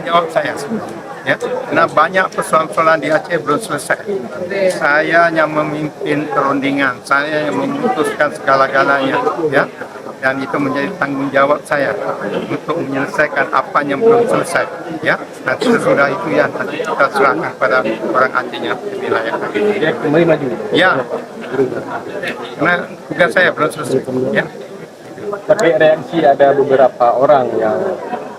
tanggungjawab saya sebenarnya. Ya, karena banyak persoalan-persoalan di Aceh belum selesai. Saya yang memimpin perundingan, saya yang memutuskan segala-galanya, ya. Dan itu menjadi tanggung jawab saya untuk menyelesaikan apa yang belum selesai, ya. Nanti sesudah itu ya nanti kita serahkan pada orang Acehnya di wilayah. Dia kembali maju. Ya, karena tugas saya belum selesai, ya. Tapi reaksi ada beberapa orang yang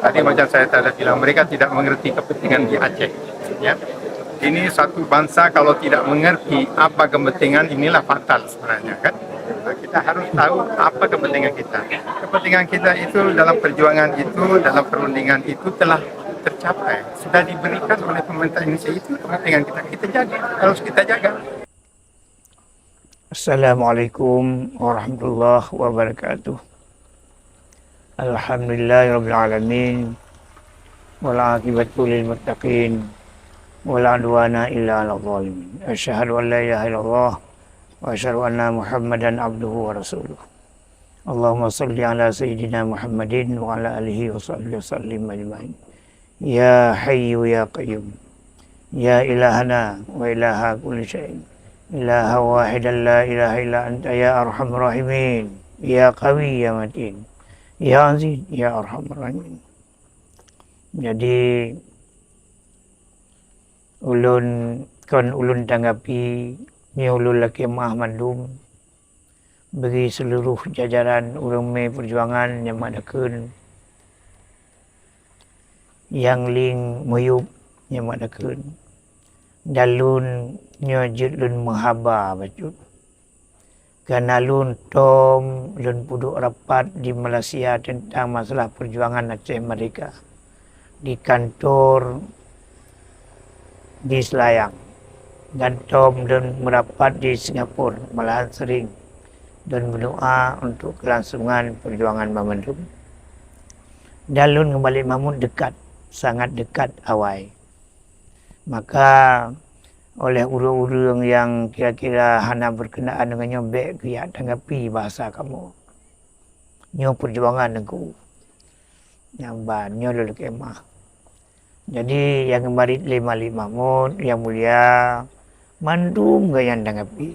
Tadi macam saya tadi bilang, mereka tidak mengerti kepentingan di Aceh. Ya. Ini satu bangsa kalau tidak mengerti apa kepentingan, inilah fatal sebenarnya, kan? Nah, kita harus tahu apa kepentingan kita. Kepentingan kita itu dalam perjuangan itu, dalam perundingan itu telah tercapai. Sudah diberikan oleh pemerintah Indonesia, itu kepentingan kita. Kita jaga, harus kita jaga. Assalamualaikum warahmatullahi wabarakatuh. Alhamdulillahirrabbilalamin. Wal'aqibatu lil muttaqin. Wala udwana illa 'alal zalimin. Asyhadu an la ilaha illallah wa asyhadu anna Muhammadan abduhu wa rasuluh. Allahumma shalli ala sayyidina Muhammadin wa ala alihi wa sahbihi wasallim ajma'in. Ya hayyu ya qayyum. Ya ilahana wa ilaha kulli syai'in. Ilaha wahidan la ilaha illa anta ya arhamar rahimin. Ya qawi ya matin. Ya aziz ya arhamar rahimin. Jadi ulun tanggapi ni ulun laki Mah Mandum bagi seluruh jajaran urang perjuangan yang madakeun yang ling muyub yang madakeun dalun nyo lun mahaba bacut karena lun tom lun puduk rapat di Malaysia tentang masalah perjuangan Aceh mereka di kantor di Selayang dan tom dan merapat di Singapura malahan sering dan berdoa untuk kelangsungan perjuangan Mamandum. Dan lun kembali Mamun dekat, sangat dekat awai. Maka oleh urang-urang yang kira-kira hana berkenaan dengan nyobek kiat tanggapi bahasa kamu. Nyo perjuangan aku. Nyamban nyo luluk emah. Jadi yang kemarin 55 mun yang mulia Mandum gayan tanggapi.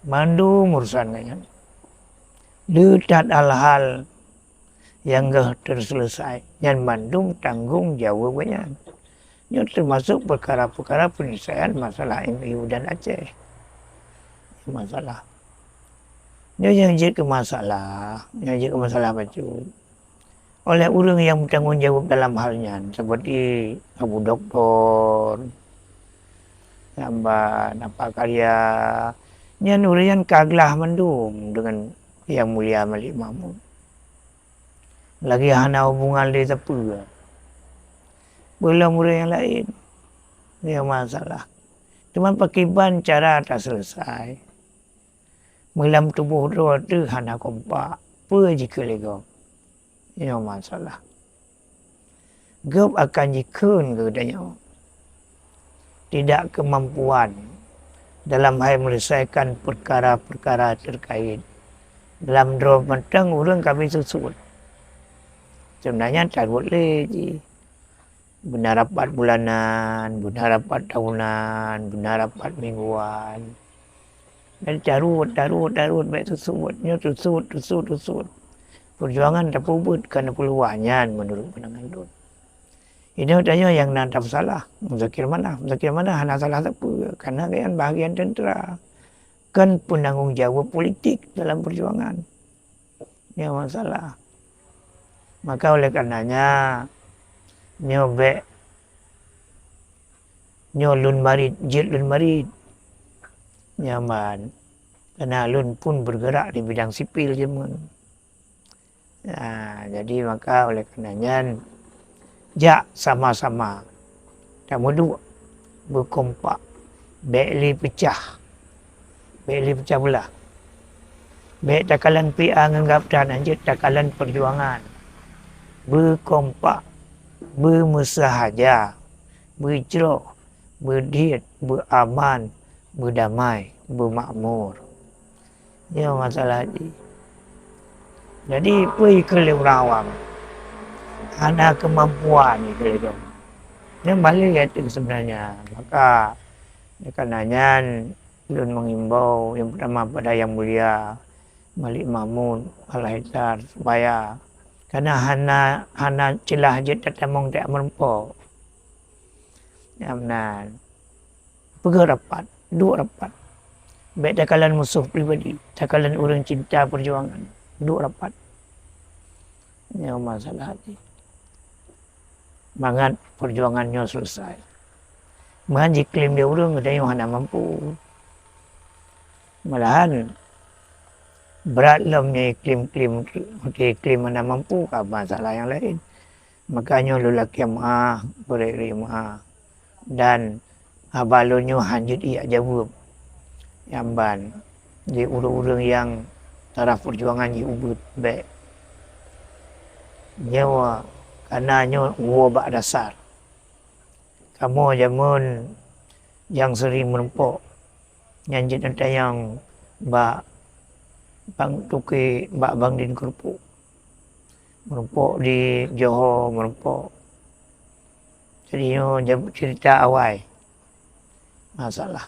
Mandum urusan gayan. Detat hal-hal yang gak terselesai. Yang Mandum tanggung jawab gayan. Ini termasuk perkara-perkara penyelesaian masalah MIU dan Aceh. Masalah. Ini yang jadi masalah. Yang jadi masalah baju. Oleh orang yang bertanggung jawab dalam halnya. Seperti Abu Doktor. Nampak apa karya. Ini orang kaglah Mandum dengan Yang Mulia Malik Mahmud. Lagi hana hubungan dia tepu. Belum orang yang lain. Ini masalah. Cuma pakiban cara tak selesai. Melam tubuh roh tu hana kompak. Apa jika lego. Ini masalah. Gap akan jikun kedanya. Tidak kemampuan dalam hal menyelesaikan perkara-perkara terkait. Dalam dua mentang orang kami susut. Sebenarnya tak boleh je. Benar rapat bulanan, benar rapat tahunan, benar rapat mingguan. Dan carut, baik susutnya susut. Perjuangan tak pubut kerana peluangnya menurut pandangan Dun. Ini tanya yang nantap salah. Muzakir mana hana salah apa? Karena kan bahagian tentera. Kan penanggung jawab politik dalam perjuangan. Ini masalah. Maka oleh karenanya nyobek nyolun marid nyaman karena lun pun bergerak di bidang sipil jemun. Nah, jadi maka oleh karenanya sama-sama kamu dua berkompak beli pecah belah baik takalan PA menganggap dan anjir takalan perjuangan berkompak bermusahaja, berhijrah, berdiat, beraman, berdamai, bermakmur. Ini masalah ini. Jadi pergi ke orang awam. Ada kemampuan ni kalau Dia balik itu sebenarnya. Maka karenanya ulun mengimbau yang pertama pada Yang Mulia Malik Mahmud Al-Haidar supaya karena hana celah je tatamong tak merempo. Ya benar. Pergi rapat, duduk rapat. Baik takalan musuh pribadi, takalan orang cinta perjuangan, duduk rapat. Ini masalah hati. Mangat perjuangannya selesai. Mangat klaim dia orang ada yang hana mampu. Malahan berat lemnya klaim mana mampu ke masalah yang lain. Makanya lelaki yang maha beri maha dan abalonyo hanjut ia jawab yamban di urang-urang yang taraf perjuangan di ubud baik nyawa karena nyo bak dasar kamu jamun yang sering merempok nyanjit nanti yang bak bang tuki bak bang din kerupuk merempok di Johor merempok jadi nyo cerita awal masalah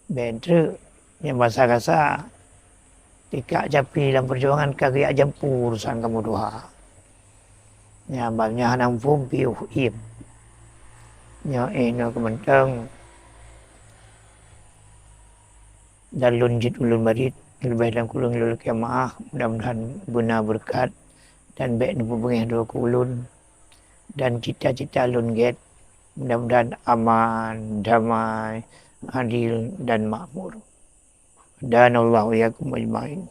bentre yang bahasa kasa tikak japi dalam perjuangan kagak jampu urusan kamu doa ya banyak hanam fum piu im nya no kementeng dalun jit ulun barit lebih dalam kulung luluk yang maaf mudah-mudahan benar berkat dan baik nubu bengih dua kulun dan cita-cita lun get mudah-mudahan aman, damai, adil dan makmur. Dan Allah yakum ajmain.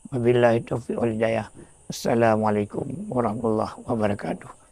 Wabillahi taufiq wal hidayah. Assalamualaikum warahmatullahi wabarakatuh.